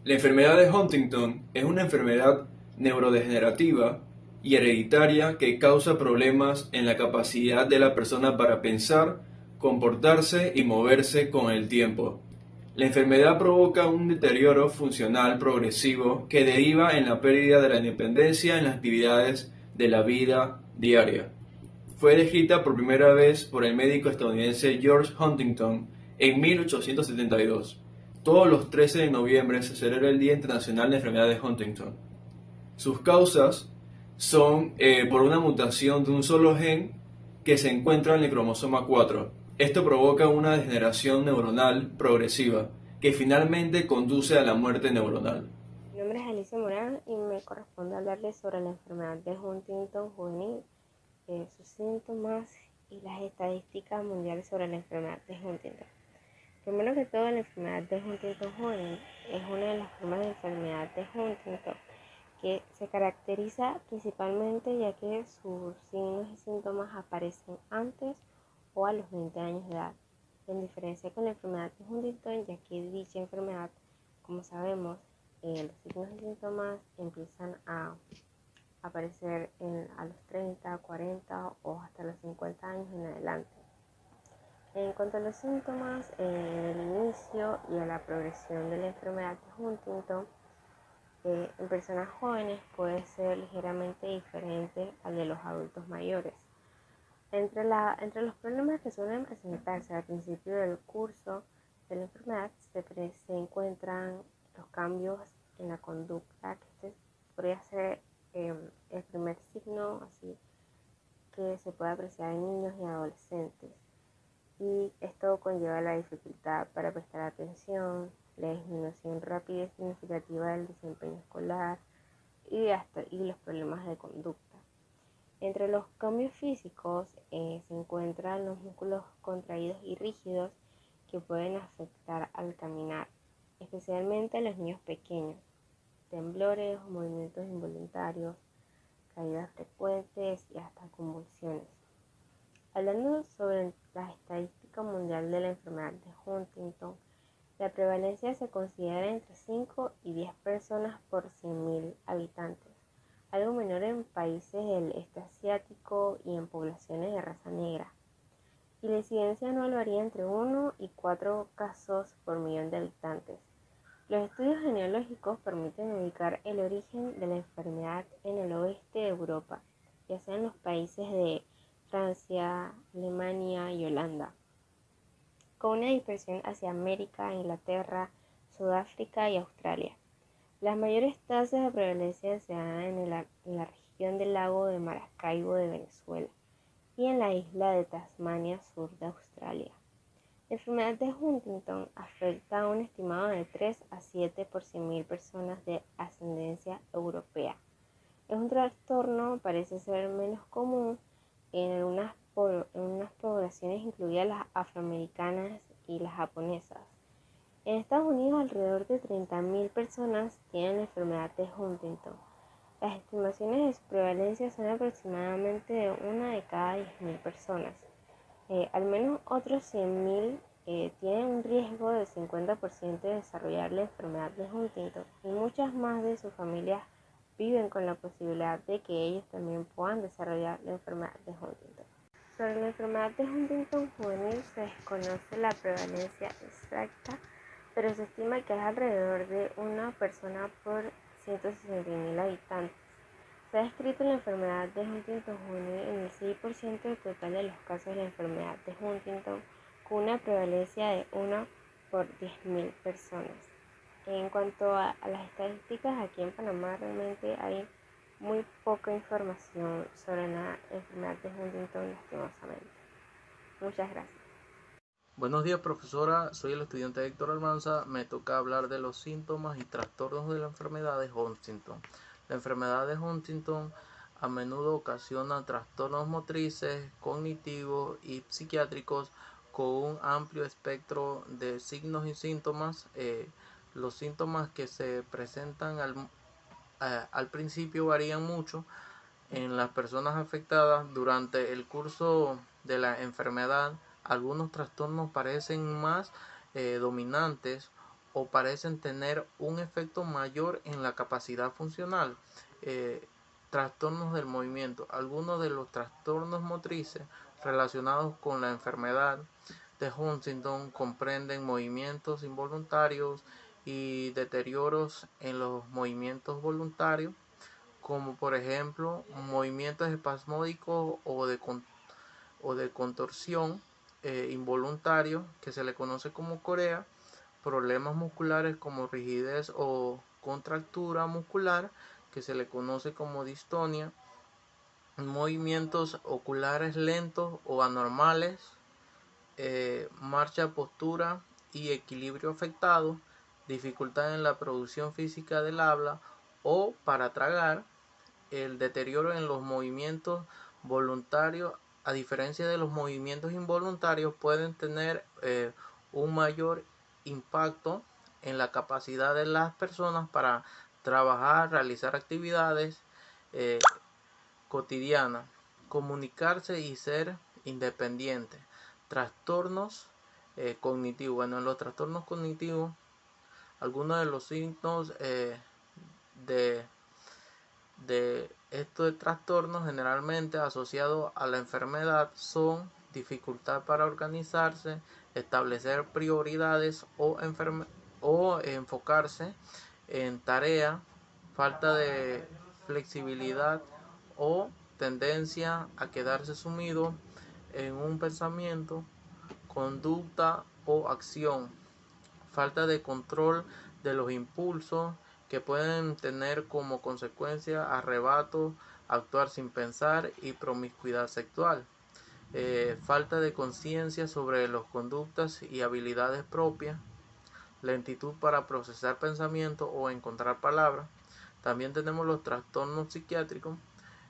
La enfermedad de Huntington es una enfermedad neurodegenerativa y hereditaria que causa problemas en la capacidad de la persona para pensar, comportarse y moverse con el tiempo. La enfermedad provoca un deterioro funcional progresivo que deriva en la pérdida de la independencia en las actividades de la vida diaria. Fue descrita por primera vez por el médico estadounidense George Huntington en 1872. Todos los 13 de noviembre se celebra el Día Internacional de la Enfermedad de Huntington. Sus causas son por una mutación de un solo gen que se encuentra en el cromosoma 4. Esto provoca una degeneración neuronal progresiva que finalmente conduce a la muerte neuronal. Mi nombre es Alicia Morán y me corresponde hablarles sobre la enfermedad de Huntington juvenil, sus síntomas y las estadísticas mundiales sobre la enfermedad de Huntington. Primero que todo, la enfermedad de Huntington juvenil es una de las formas de enfermedad de Huntington que se caracteriza principalmente ya que sus signos y síntomas aparecen antes o a los 20 años de edad, en diferencia con la enfermedad de Huntington, ya que dicha enfermedad, como sabemos, los signos y síntomas empiezan a aparecer a los 30, 40 o hasta los 50 años en adelante. En cuanto a los síntomas, en el inicio y a la progresión de la enfermedad de Huntington, en personas jóvenes puede ser ligeramente diferente al de los adultos mayores. Entre los problemas que suelen presentarse al principio del curso de la enfermedad se encuentran los cambios en la conducta, que este podría ser el primer signo así que se puede apreciar en niños y adolescentes. Y esto conlleva la dificultad para prestar atención, la disminución rápida y significativa del desempeño escolar y los problemas de conducta. Entre los cambios físicos se encuentran los músculos contraídos y rígidos que pueden afectar al caminar, especialmente a los niños pequeños, temblores o movimientos involuntarios, caídas frecuentes y hasta convulsiones. Hablando sobre la estadística mundial de la enfermedad de Huntington, la prevalencia se considera entre 5 y 10 personas por 100.000 habitantes, algo menor en países del este asiático y en poblaciones de raza negra. Y la incidencia anual varía entre 1 y 4 casos por millón de habitantes. Los estudios genealógicos permiten ubicar el origen de la enfermedad en el oeste de Europa, ya sea en los países de Francia, Alemania y Holanda, con una dispersión hacia América, Inglaterra, Sudáfrica y Australia. Las mayores tasas de prevalencia se dan en la región del lago de Maracaibo de Venezuela y en la isla de Tasmania, sur de Australia. La enfermedad de Huntington afecta a un estimado de 3 a 7 por 100.000 personas de ascendencia europea. Es un trastorno, parece ser menos común en unas poblaciones incluidas las afroamericanas y las japonesas. En Estados Unidos, alrededor de 30.000 personas tienen la enfermedad de Huntington. Las estimaciones de su prevalencia son aproximadamente de una de cada 10.000 personas. Al menos otros 100.000 tienen un riesgo del 50% de desarrollar la enfermedad de Huntington y muchas más de sus familias viven con la posibilidad de que ellos también puedan desarrollar la enfermedad de Huntington. Sobre la enfermedad de Huntington juvenil se desconoce la prevalencia exacta, pero se estima que es alrededor de una persona por 160.000 habitantes. Se ha descrito la enfermedad de Huntington juvenil en el 6% del total de los casos de la enfermedad de Huntington, con una prevalencia de 1 por 10.000 personas. En cuanto a las estadísticas, aquí en Panamá realmente hay muy poca información sobre la enfermedad de Huntington, lastimosamente. Muchas gracias. Buenos días, profesora. Soy el estudiante Héctor Almanza. Me toca hablar de los síntomas y trastornos de la enfermedad de Huntington. La enfermedad de Huntington a menudo ocasiona trastornos motrices, cognitivos y psiquiátricos con un amplio espectro de signos y síntomas. Los síntomas que se presentan al principio varían mucho en las personas afectadas. Durante el curso de la enfermedad, algunos trastornos parecen más dominantes o parecen tener un efecto mayor en la capacidad funcional. Trastornos del movimiento. Algunos de los trastornos motrices relacionados con la enfermedad de Huntington comprenden movimientos involuntarios y deterioros en los movimientos voluntarios, como por ejemplo movimientos espasmódicos o de contorsión involuntario, que se le conoce como corea, problemas musculares como rigidez o contractura muscular, que se le conoce como distonia, movimientos oculares lentos o anormales, marcha, postura y equilibrio afectado, dificultad en la producción física del habla o para tragar, el deterioro en los movimientos voluntarios, a diferencia de los movimientos involuntarios, pueden tener un mayor impacto en la capacidad de las personas para trabajar, realizar actividades eh, cotidianas, comunicarse y ser independiente. Trastornos cognitivos. Bueno, en los trastornos cognitivos, algunos de los signos de estos trastornos generalmente asociados a la enfermedad son dificultad para organizarse, establecer prioridades o enfocarse en tarea, falta de flexibilidad o tendencia a quedarse sumido en un pensamiento, conducta o acción, falta de control de los impulsos que pueden tener como consecuencia arrebatos, actuar sin pensar y promiscuidad sexual, falta de conciencia sobre las conductas y habilidades propias, lentitud para procesar pensamientos o encontrar palabras. También tenemos los trastornos psiquiátricos.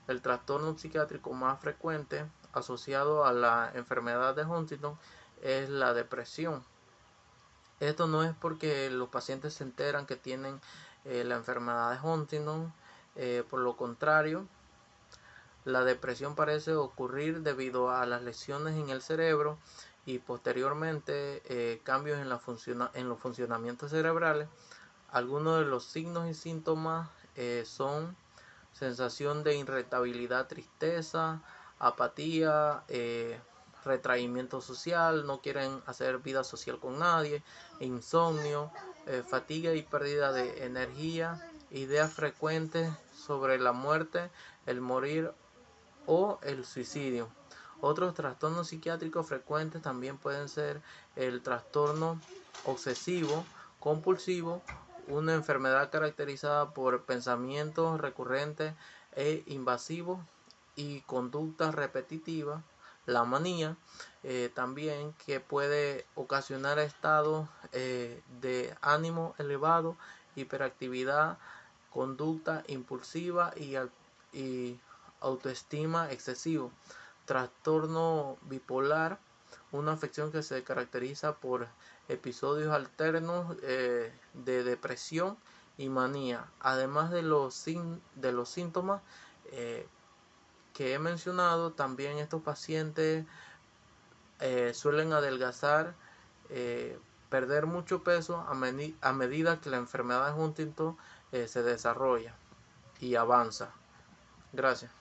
El trastorno psiquiátrico más frecuente asociado a la enfermedad de Huntington es la depresión. Esto no es porque los pacientes se enteran que tienen la enfermedad de Huntington, por lo contrario, la depresión parece ocurrir debido a las lesiones en el cerebro y posteriormente cambios en los funcionamientos cerebrales. Algunos de los signos y síntomas son sensación de irritabilidad, tristeza, apatía, retraimiento social, no quieren hacer vida social con nadie, insomnio, fatiga y pérdida de energía, ideas frecuentes sobre la muerte, el morir o el suicidio. Otros trastornos psiquiátricos frecuentes también pueden ser el trastorno obsesivo compulsivo, una enfermedad caracterizada por pensamientos recurrentes e invasivos y conductas repetitivas, la manía, también, que puede ocasionar estados de ánimo elevado, hiperactividad, conducta impulsiva y autoestima excesivo. Trastorno bipolar, una afección que se caracteriza por episodios alternos de depresión y manía, además de los síntomas que he mencionado. También estos pacientes suelen adelgazar, perder mucho peso a medida que la enfermedad de Huntington se desarrolla y avanza. Gracias.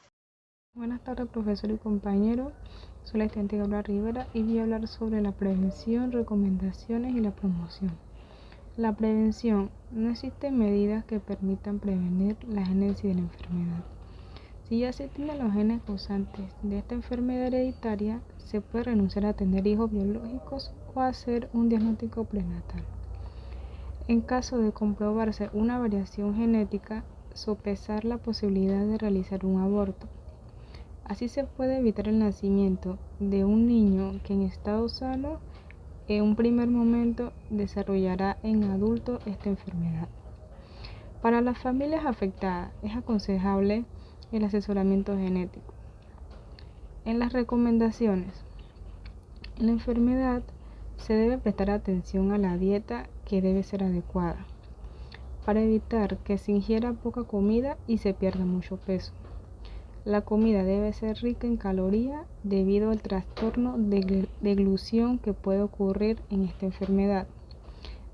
Buenas tardes, profesor y compañero. Soy la estudiante Gabriela Rivera y voy a hablar sobre la prevención, recomendaciones y la promoción. La prevención. No existen medidas que permitan prevenir la génesis de la enfermedad. Si ya se tienen los genes causantes de esta enfermedad hereditaria, se puede renunciar a tener hijos biológicos o hacer un diagnóstico prenatal. En caso de comprobarse una variación genética, sopesar la posibilidad de realizar un aborto. Así se puede evitar el nacimiento de un niño que en estado sano en un primer momento desarrollará en adulto esta enfermedad. Para las familias afectadas es aconsejable el asesoramiento genético. En las recomendaciones, en la enfermedad se debe prestar atención a la dieta, que debe ser adecuada para evitar que se ingiera poca comida y se pierda mucho peso. La comida debe ser rica en calorías debido al trastorno de deglución que puede ocurrir en esta enfermedad.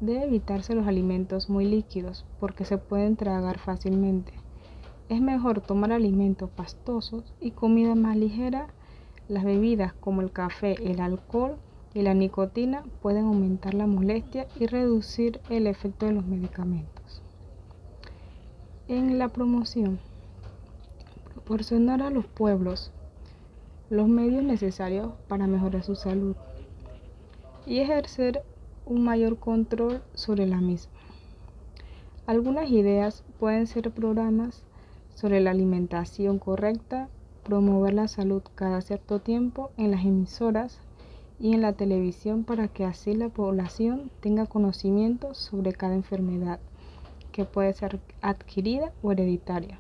Debe evitarse los alimentos muy líquidos porque se pueden tragar fácilmente. Es mejor tomar alimentos pastosos y comida más ligera. Las bebidas como el café, el alcohol y la nicotina pueden aumentar la molestia y reducir el efecto de los medicamentos. En la promoción, proporcionar a los pueblos los medios necesarios para mejorar su salud y ejercer un mayor control sobre la misma. Algunas ideas pueden ser programas sobre la alimentación correcta, promover la salud cada cierto tiempo en las emisoras y en la televisión para que así la población tenga conocimiento sobre cada enfermedad que puede ser adquirida o hereditaria.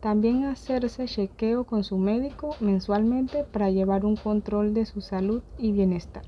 También hacerse chequeo con su médico mensualmente para llevar un control de su salud y bienestar.